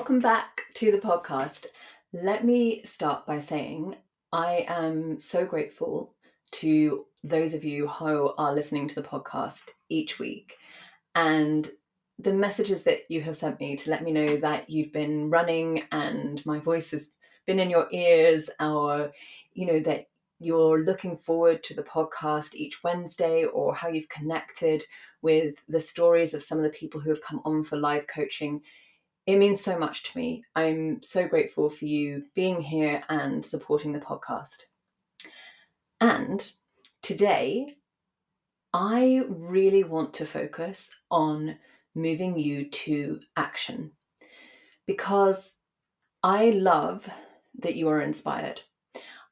Welcome back to the podcast. Let me start by saying I am so grateful to those of you who are listening to the podcast each week and the messages that you have sent me to let me know that you've been running and my voice has been in your ears, or that you're looking forward to the podcast each Wednesday, or how you've connected with the stories of some of the people who have come on for live coaching. It means so much to me. I'm so grateful for you being here and supporting the podcast. And today, I really want to focus on moving you to action, because I love that you are inspired.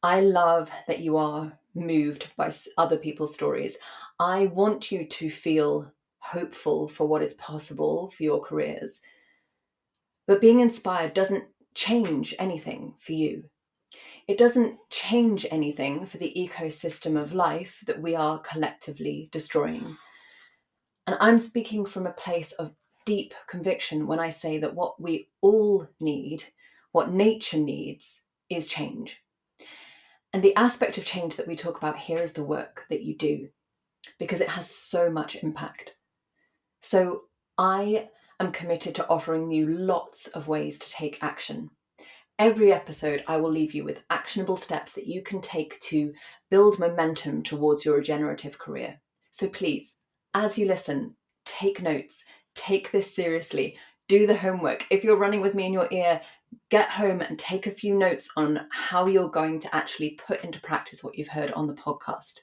I love that you are moved by other people's stories. I want you to feel hopeful for what is possible for your careers. But being inspired doesn't change anything for you. It doesn't change anything for the ecosystem of life that we are collectively destroying. And I'm speaking from a place of deep conviction when I say that what we all need, what nature needs, is change. And the aspect of change that we talk about here is the work that you do, because it has so much impact. So I am committed to offering you lots of ways to take action. Every episode, I will leave you with actionable steps that you can take to build momentum towards your regenerative career. So please, as you listen, take notes, take this seriously, do the homework. If you're running with me in your ear, get home and take a few notes on how you're going to actually put into practice what you've heard on the podcast.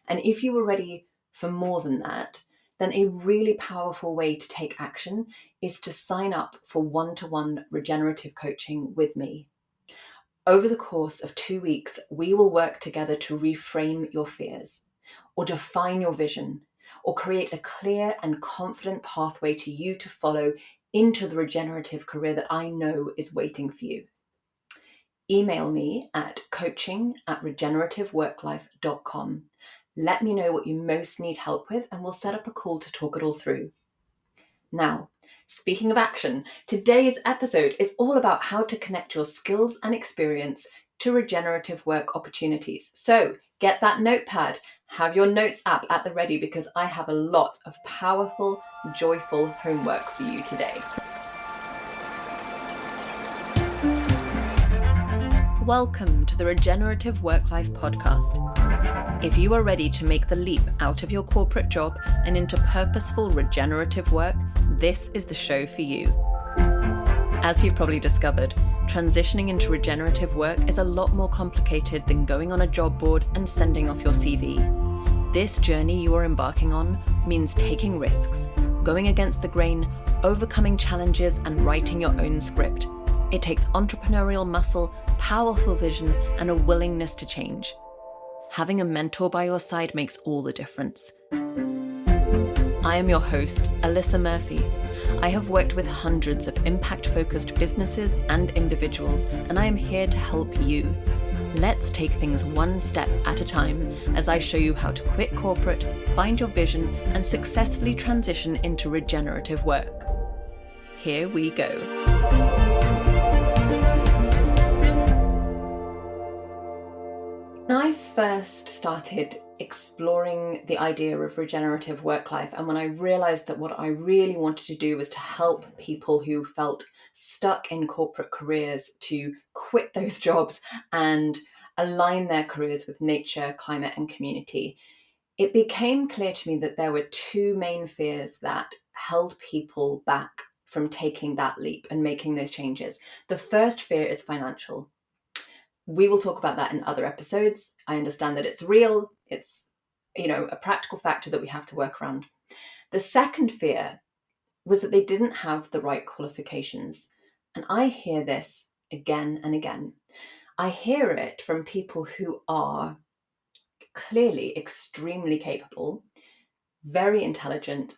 And if you were ready for more than that, then a really powerful way to take action is to sign up for one-to-one regenerative coaching with me. Over the course of 2 weeks, we will work together to reframe your fears, or define your vision, or create a clear and confident pathway to you to follow into the regenerative career that I know is waiting for you. Email me at coaching@regenerativeworklife.com. Let me know what you most need help with, and we'll set up a call to talk it all through. Now, speaking of action, today's episode is all about how to connect your skills and experience to regenerative work opportunities. So get that notepad, have your notes app at the ready, because I have a lot of powerful, joyful homework for you today. Welcome to the Regenerative Work-Life Podcast. If you are ready to make the leap out of your corporate job and into purposeful regenerative work, this is the show for you. As you've probably discovered, transitioning into regenerative work is a lot more complicated than going on a job board and sending off your CV. This journey you are embarking on means taking risks, going against the grain, overcoming challenges, and writing your own script. It takes entrepreneurial muscle, powerful vision, and a willingness to change. Having a mentor by your side makes all the difference. I am your host, Alyssa Murphy. I have worked with hundreds of impact-focused businesses and individuals, and I am here to help you. Let's take things one step at a time as I show you how to quit corporate, find your vision, and successfully transition into regenerative work. Here we go. When I first started exploring the idea of regenerative work life, and when I realized that what I really wanted to do was to help people who felt stuck in corporate careers to quit those jobs and align their careers with nature, climate, and community, it became clear to me that there were two main fears that held people back from taking that leap and making those changes. The first fear is financial. We will talk about that in other episodes. I understand that it's real. It's, a practical factor that we have to work around. The second fear was that they didn't have the right qualifications. And I hear this again and again. I hear it from people who are clearly extremely capable, very intelligent,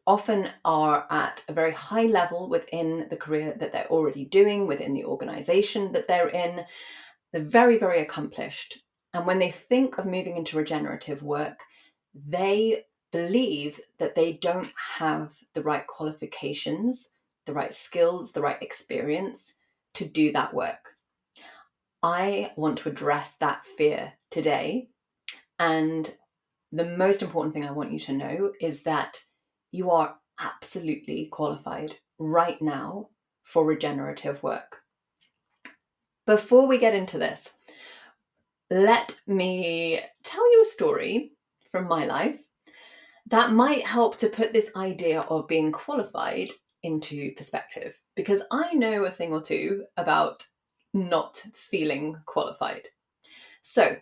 often are at a very high level within the career that they're already doing, within the organization that they're in. They're very, very accomplished. And when they think of moving into regenerative work, they believe that they don't have the right qualifications, the right skills, the right experience to do that work. I want to address that fear today. And the most important thing I want you to know is that you are absolutely qualified right now for regenerative work. Before we get into this, let me tell you a story from my life that might help to put this idea of being qualified into perspective, because I know a thing or two about not feeling qualified. So,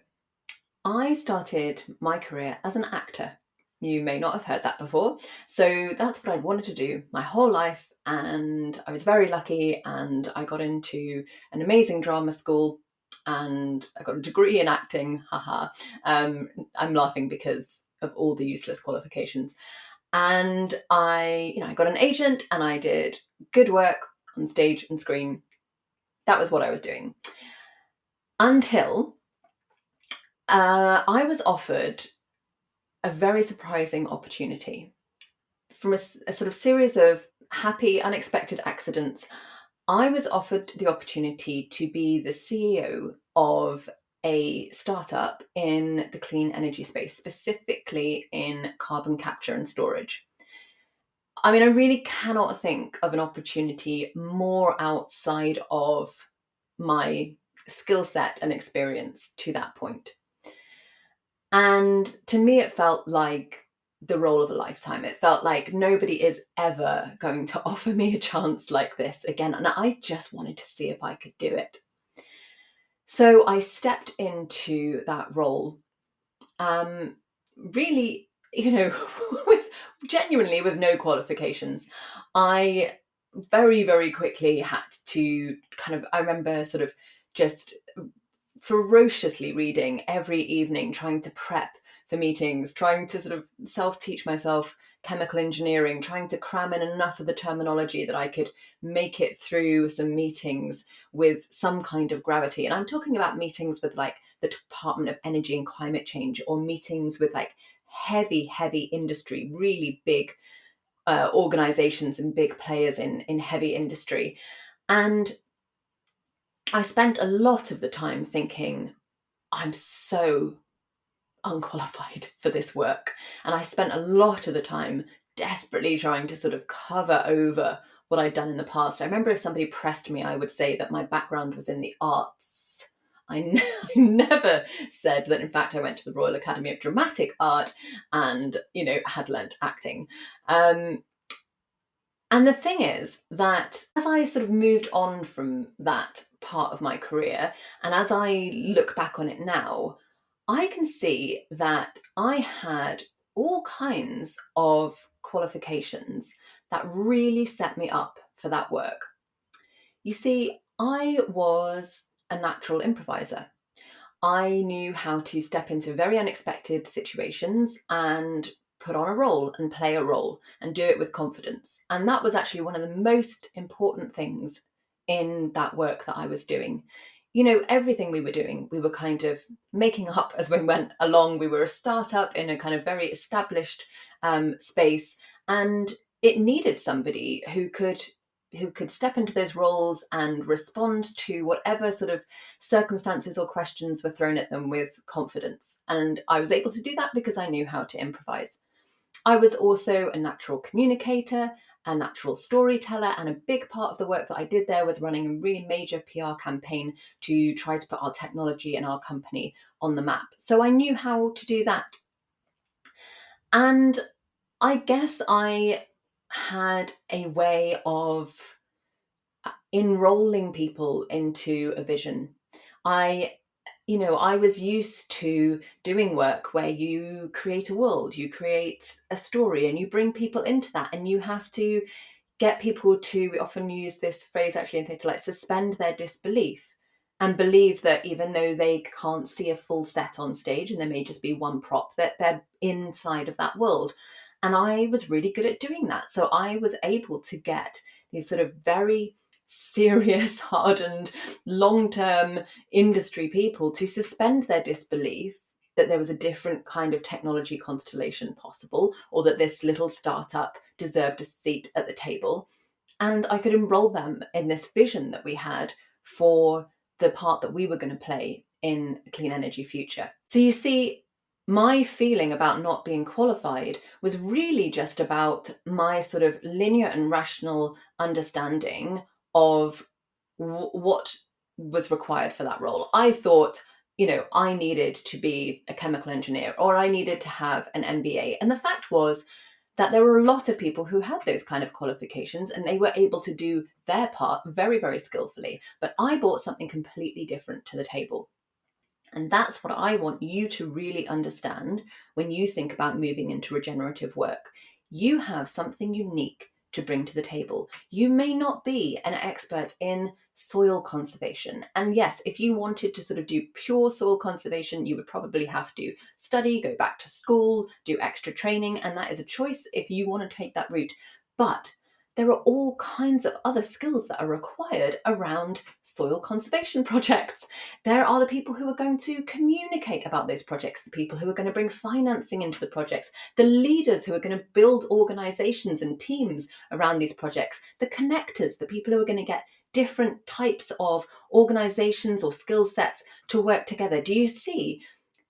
I started my career as an actor. You may not have heard that before. So that's what I wanted to do my whole life. And I was very lucky and I got into an amazing drama school and I got a degree in acting. Haha. I'm laughing because of all the useless qualifications. And I got an agent and I did good work on stage and screen. That was what I was doing. Until I was offered a very surprising opportunity. From a sort of series of happy, unexpected accidents, I was offered the opportunity to be the CEO of a startup in the clean energy space, specifically in carbon capture and storage. I mean, I really cannot think of an opportunity more outside of my skill set and experience to that point. And to me, it felt like the role of a lifetime. It felt like nobody is ever going to offer me a chance like this again. And I just wanted to see if I could do it. So I stepped into that role, really, with genuinely with no qualifications. I very, very quickly had to I remember sort of just ferociously reading every evening, trying to prep for meetings, trying to sort of self-teach myself chemical engineering, trying to cram in enough of the terminology that I could make it through some meetings with some kind of gravity. And I'm talking about meetings with like the Department of Energy and Climate Change, or meetings with like heavy industry, really big organizations and big players in heavy industry. And I spent a lot of the time thinking, I'm so unqualified for this work. And I spent a lot of the time desperately trying to sort of cover over what I'd done in the past. I remember if somebody pressed me, I would say that my background was in the arts. I never said that, in fact, I went to the Royal Academy of Dramatic Art and, had learnt acting. And the thing is that as I sort of moved on from that part of my career, and as I look back on it now, I can see that I had all kinds of qualifications that really set me up for that work. You see, I was a natural improviser. I knew how to step into very unexpected situations and put on a role and play a role and do it with confidence. And that was actually one of the most important things in that work that I was doing. Everything we were doing, we were kind of making up as we went along. We were a startup in a kind of very established space, and it needed somebody who could step into those roles and respond to whatever sort of circumstances or questions were thrown at them with confidence. And I was able to do that because I knew how to improvise. I was also a natural communicator, a natural storyteller, and a big part of the work that I did there was running a really major PR campaign to try to put our technology and our company on the map. So I knew how to do that. And I guess I had a way of enrolling people into a vision. I was used to doing work where you create a world, you create a story, and you bring people into that, and you have to get people to, we often use this phrase actually in theatre, like suspend their disbelief and believe that even though they can't see a full set on stage and there may just be one prop, that they're inside of that world. And I was really good at doing that. So I was able to get these sort of very serious, hardened, long-term industry people to suspend their disbelief that there was a different kind of technology constellation possible, or that this little startup deserved a seat at the table, and I could enroll them in this vision that we had for the part that we were going to play in a clean energy future. So you see, my feeling about not being qualified was really just about my sort of linear and rational understanding of what was required for that role. I thought, I needed to be a chemical engineer, or I needed to have an MBA. And the fact was that there were a lot of people who had those kind of qualifications and they were able to do their part very, very skillfully. But I brought something completely different to the table. And that's what I want you to really understand when you think about moving into regenerative work. You have something unique to bring to the table. You may not be an expert in soil conservation. And yes, if you wanted to sort of do pure soil conservation, you would probably have to study, go back to school, do extra training. And that is a choice if you want to take that route. But there are all kinds of other skills that are required around soil conservation projects. There are the people who are going to communicate about those projects, the people who are going to bring financing into the projects, the leaders who are going to build organizations and teams around these projects, the connectors, the people who are going to get different types of organizations or skill sets to work together. Do you see?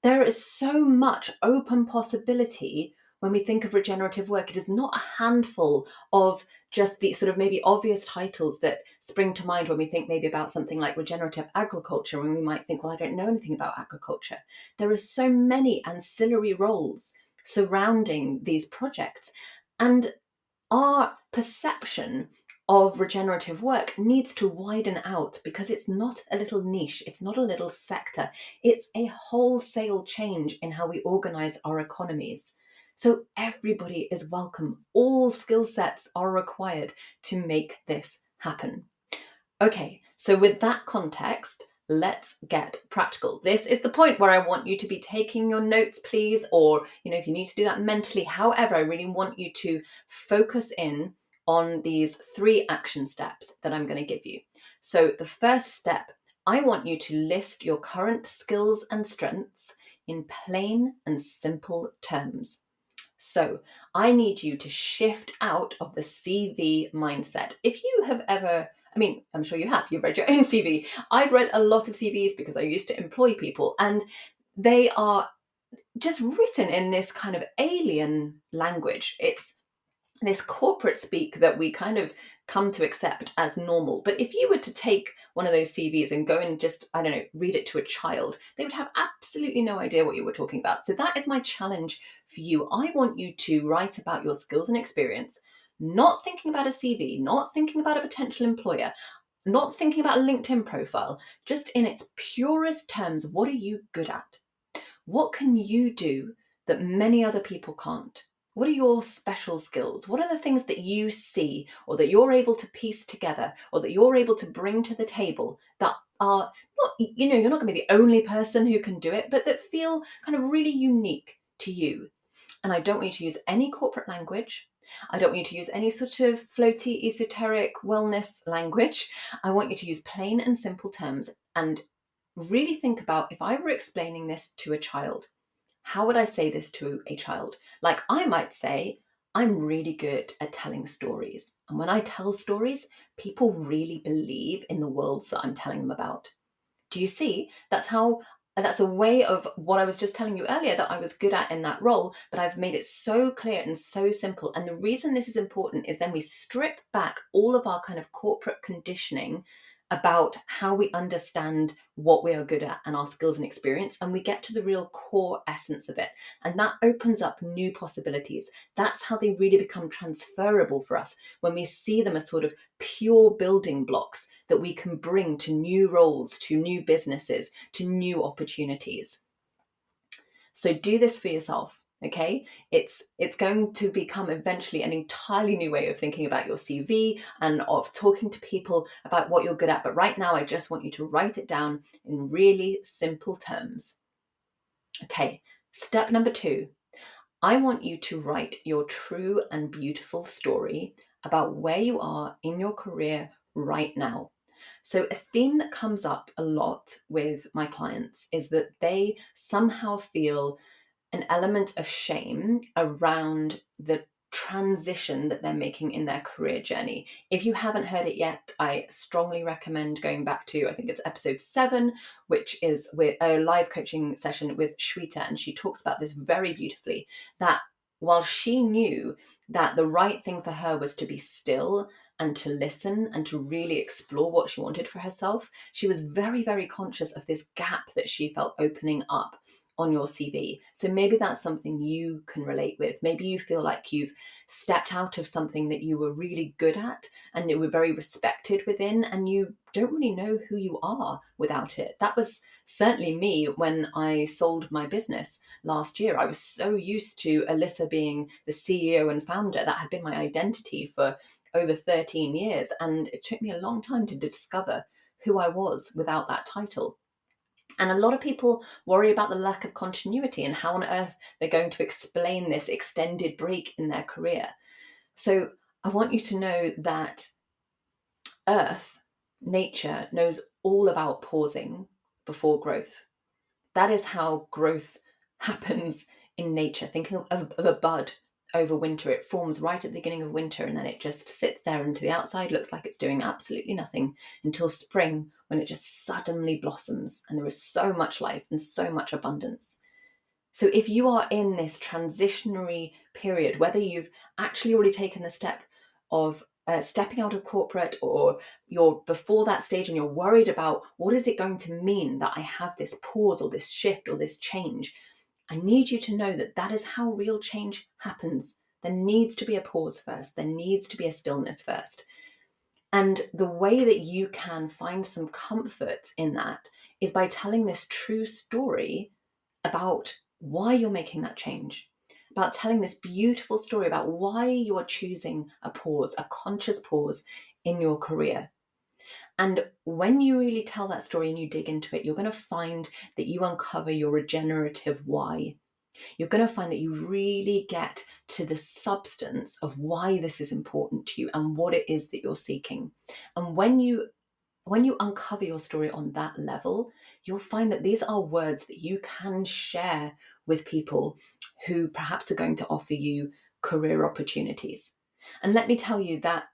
There is so much open possibility when we think of regenerative work. It is not a handful of just the sort of maybe obvious titles that spring to mind when we think maybe about something like regenerative agriculture, when we might think, well, I don't know anything about agriculture. There are so many ancillary roles surrounding these projects. And our perception of regenerative work needs to widen out, because it's not a little niche, it's not a little sector, it's a wholesale change in how we organize our economies. So everybody is welcome. All skill sets are required to make this happen. Okay, so with that context, let's get practical. This is the point where I want you to be taking your notes, please, or, if you need to do that mentally. However, I really want you to focus in on these 3 action steps that I'm going to give you. So the first step, I want you to list your current skills and strengths in plain and simple terms. So I need you to shift out of the CV mindset. If you have ever, I'm sure you have, you've read your own CV. I've read a lot of CVs because I used to employ people, and they are just written in this kind of alien language. It's this corporate speak that we kind of come to accept as normal. But if you were to take one of those CVs and go and just, read it to a child, they would have absolutely no idea what you were talking about. So that is my challenge for you. I want you to write about your skills and experience, not thinking about a CV, not thinking about a potential employer, not thinking about a LinkedIn profile, just in its purest terms. What are you good at? What can you do that many other people can't? What are your special skills? What are the things that you see, or that you're able to piece together, or that you're able to bring to the table that are not, you're not going to be the only person who can do it, but that feel kind of really unique to you? And I don't want you to use any corporate language. I don't want you to use any sort of floaty, esoteric wellness language. I want you to use plain and simple terms, and really think about, if I were explaining this to a child, how would I say this to a child? Like, I might say, I'm really good at telling stories. And when I tell stories, people really believe in the worlds that I'm telling them about. Do you see? That's a way of what I was just telling you earlier that I was good at in that role, but I've made it so clear and so simple. And the reason this is important is then we strip back all of our kind of corporate conditioning about how we understand what we are good at and our skills and experience, and we get to the real core essence of it. And that opens up new possibilities. That's how they really become transferable for us, when we see them as sort of pure building blocks that we can bring to new roles, to new businesses, to new opportunities. So do this for yourself. Okay, it's going to become eventually an entirely new way of thinking about your CV and of talking to people about what you're good at. But right now, I just want you to write it down in really simple terms. Okay, step number 2. I want you to write your true and beautiful story about where you are in your career right now. So a theme that comes up a lot with my clients is that they somehow feel an element of shame around the transition that they're making in their career journey. If you haven't heard it yet, I strongly recommend going back to, I think it's episode 7, which is with a live coaching session with Shweta, and she talks about this very beautifully, that while she knew that the right thing for her was to be still and to listen and to really explore what she wanted for herself, she was very, very conscious of this gap that she felt opening up on your CV. So maybe that's something you can relate with. Maybe you feel like you've stepped out of something that you were really good at and you were very respected within, and you don't really know who you are without it. That was certainly me when I sold my business last year. I was so used to Alyssa being the CEO and founder. That had been my identity for over 13 years. And it took me a long time to discover who I was without that title. And a lot of people worry about the lack of continuity and how on earth they're going to explain this extended break in their career. So I want you to know that Earth, nature, knows all about pausing before growth. That is how growth happens in nature. Think of a bud over winter. It forms right at the beginning of winter, and then it just sits there, and to the outside looks like it's doing absolutely nothing until spring, when it just suddenly blossoms and there is so much life and so much abundance. So if you are in this transitionary period, whether you've actually already taken the step of stepping out of corporate, or you're before that stage and you're worried about what is it going to mean that I have this pause or this shift or this change, I need you to know that that is how real change happens. There needs to be a pause first. There needs to be a stillness first. And the way that you can find some comfort in that is by telling this true story about why you're making that change, about telling this beautiful story about why you're choosing a pause, a conscious pause in your career. And when you really tell that story and you dig into it, you're going to find that you uncover your regenerative why. You're going to find that you really get to the substance of why this is important to you and what it is that you're seeking. And when you uncover your story on that level, you'll find that these are words that you can share with people who perhaps are going to offer you career opportunities. And let me tell you that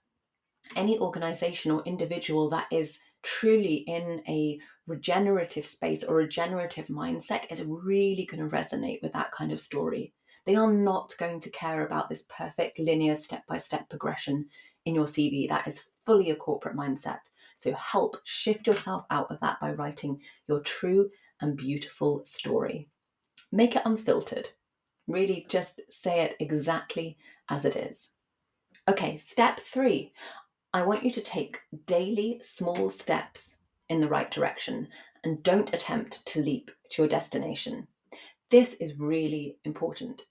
any organization or individual that is truly in a regenerative space or regenerative mindset is really going to resonate with that kind of story. They are not going to care about this perfect linear step-by-step progression in your CV. That is fully a corporate mindset. So help shift yourself out of that by writing your true and beautiful story. Make it unfiltered. Really just say it exactly as it is. Okay, step 3. I want you to take daily small steps in the right direction and don't attempt to leap to your destination. This is really important.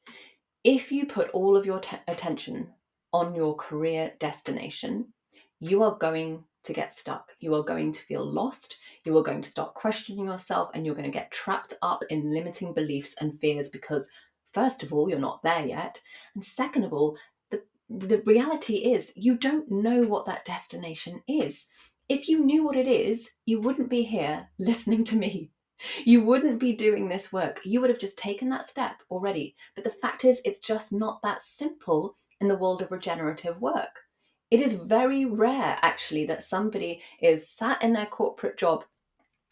If you put all of your attention on your career destination, you are going to get stuck. You are going to feel lost. You are going to start questioning yourself, and you're going to get trapped up in limiting beliefs and fears because, first of all, you're not there yet. And second of all, the reality is you don't know what that destination is. If you knew what it is, you wouldn't be here listening to me. You wouldn't be doing this work. You would have just taken that step already. But the fact is, it's just not that simple in the world of regenerative work. It is very rare, actually, that somebody is sat in their corporate job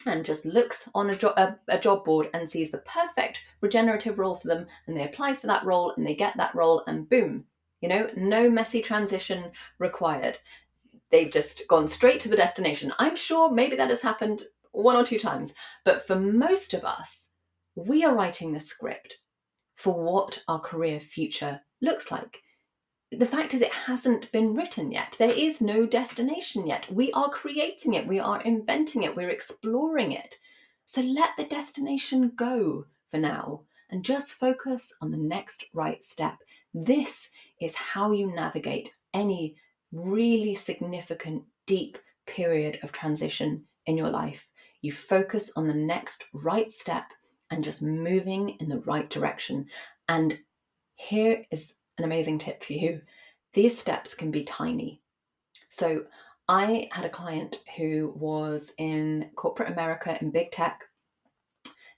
and just looks on a job board and sees the perfect regenerative role for them, and they apply for that role and they get that role, and boom, no messy transition required. They've just gone straight to the destination. I'm sure maybe that has happened 1 or 2 times, but for most of us, we are writing the script for what our career future looks like. The fact is, it hasn't been written yet. There is no destination yet. We are creating it. We are inventing it. We're exploring it. So let the destination go for now and just focus on the next right step. This is how you navigate any really significant, deep period of transition in your life. You focus on the next right step and just moving in the right direction. And here is an amazing tip for you. These steps can be tiny. So I had a client who was in corporate America in big tech.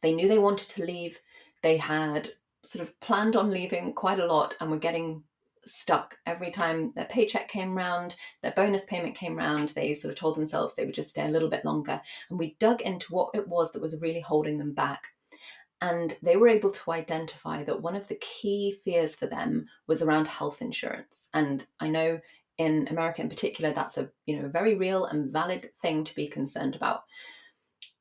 They knew they wanted to leave. They had sort of planned on leaving quite a lot and were getting stuck. Every time their paycheck came round, their bonus payment came round, they sort of told themselves they would just stay a little bit longer. And we dug into what it was that was really holding them back. And they were able to identify that one of the key fears for them was around health insurance. And I know in America in particular, that's a very real and valid thing to be concerned about.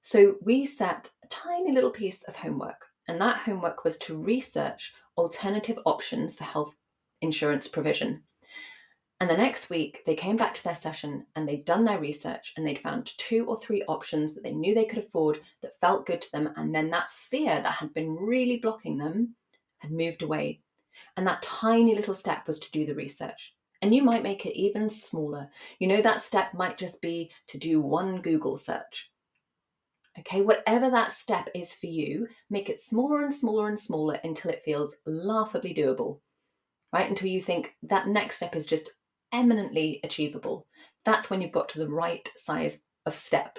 So we set a tiny little piece of homework, and that homework was to research alternative options for health insurance provision. And the next week, they came back to their session and they'd done their research and they'd found 2 or 3 options that they knew they could afford that felt good to them. And then that fear that had been really blocking them had moved away. And that tiny little step was to do the research. And you might make it even smaller. That step might just be to do one Google search. Okay, whatever that step is for you, make it smaller and smaller and smaller until it feels laughably doable, right? Until you think that next step is just eminently achievable. That's when you've got to the right size of step.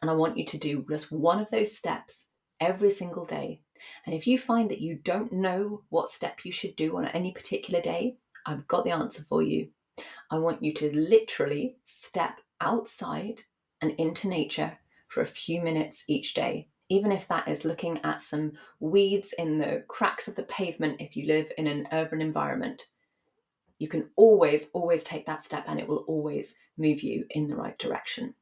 And I want you to do just one of those steps every single day. And if you find that you don't know what step you should do on any particular day, I've got the answer for you. I want you to literally step outside and into nature for a few minutes each day, even if that is looking at some weeds in the cracks of the pavement if you live in an urban environment. You can always take that step and it will always move you in the right direction.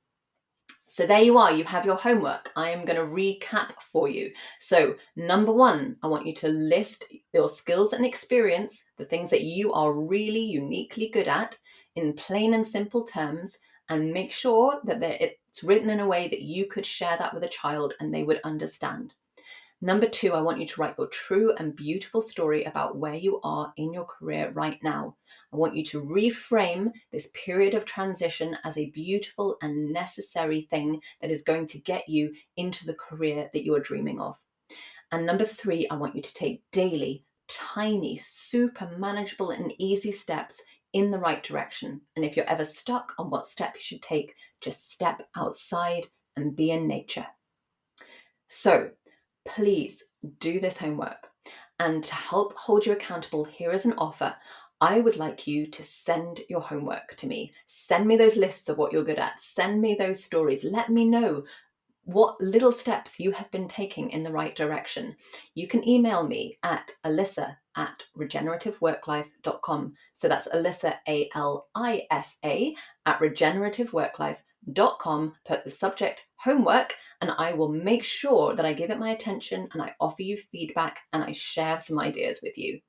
So there you are, you have your homework. I am going to recap for you. So number 1, I want you to list your skills and experience, the things that you are really uniquely good at in plain and simple terms, and make sure that it's written in a way that you could share that with a child and they would understand. Number 2, I want you to write your true and beautiful story about where you are in your career right now. I want you to reframe this period of transition as a beautiful and necessary thing that is going to get you into the career that you are dreaming of. And number 3, I want you to take daily, tiny, super manageable and easy steps in the right direction. And if you're ever stuck on what step you should take, just step outside and be in nature. So please do this homework. And to help hold you accountable, here is an offer. I would like you to send your homework to me. Send me those lists of what you're good at. Send me those stories. Let me know what little steps you have been taking in the right direction. You can email me at alyssa@regenerativeworklife.com. So that's Alyssa, ALISA, at regenerativeworklife.com. Put the subject homework, and I will make sure that I give it my attention and I offer you feedback and I share some ideas with you.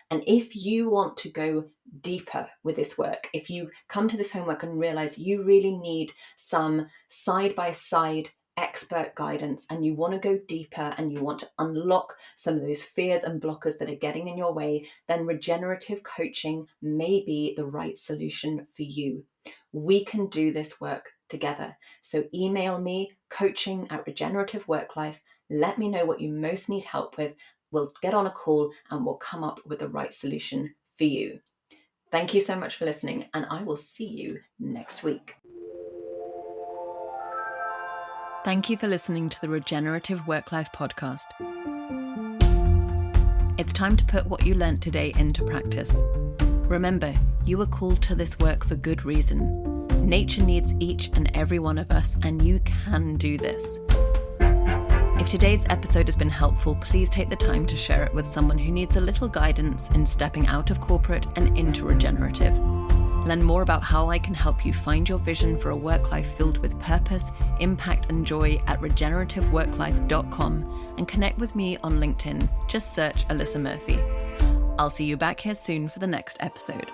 And if you want to go deeper with this work, if you come to this homework and realize you really need some side-by-side expert guidance and you want to go deeper and you want to unlock some of those fears and blockers that are getting in your way, then regenerative coaching may be the right solution for you. We can do this work together. So email me, coaching@regenerativeworklife. Let me know what you most need help with. We'll get on a call and we'll come up with the right solution for you. Thank you so much for listening, and I will see you next week. Thank you for listening to the Regenerative Work Life podcast. It's time to put what you learnt today into practice. Remember, you were called to this work for good reason. Nature needs each and every one of us, and you can do this. If today's episode has been helpful, please take the time to share it with someone who needs a little guidance in stepping out of corporate and into regenerative. Learn more about how I can help you find your vision for a work life filled with purpose, impact, and joy at regenerativeworklife.com, and connect with me on LinkedIn. Just search Alyssa Murphy. I'll see you back here soon for the next episode.